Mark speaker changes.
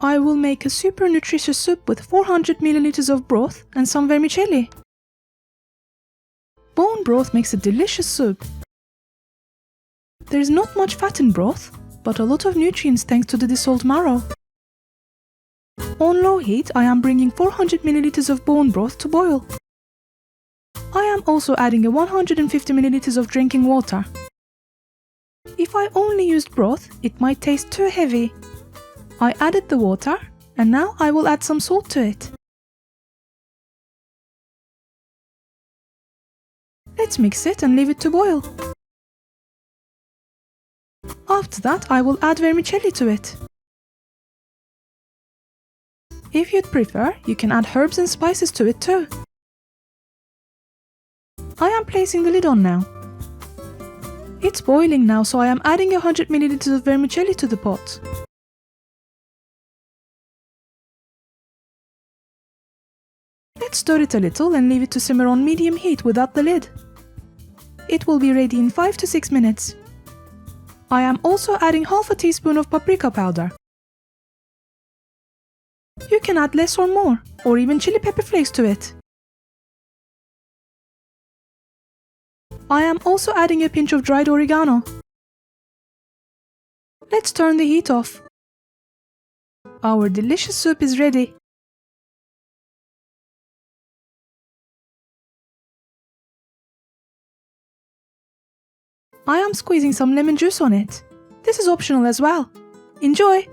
Speaker 1: I will make a super nutritious soup with 400 milliliters of broth and some vermicelli. Bone broth makes a delicious soup. There is not much fat in broth, but a lot of nutrients thanks to the dissolved marrow. On low heat, I am bringing 400 milliliters of bone broth to boil. I am also adding a 150 milliliters of drinking water. If I only used broth, it might taste too heavy. I added the water, and now I will add some salt to it. Let's mix it and leave it to boil. After that, I will add vermicelli to it. If you'd prefer, you can add herbs and spices to it too. I am placing the lid on now. It's boiling now, so I am adding 100 milliliters of vermicelli to the pot. Let's stir it a little and leave it to simmer on medium heat without the lid. It will be ready in 5 to 6 minutes. I am also adding half a teaspoon of paprika powder. You can add less or more, or even chili pepper flakes to it. I am also adding a pinch of dried oregano. Let's turn the heat off. Our delicious soup is ready. I am squeezing some lemon juice on it. This is optional as well. Enjoy!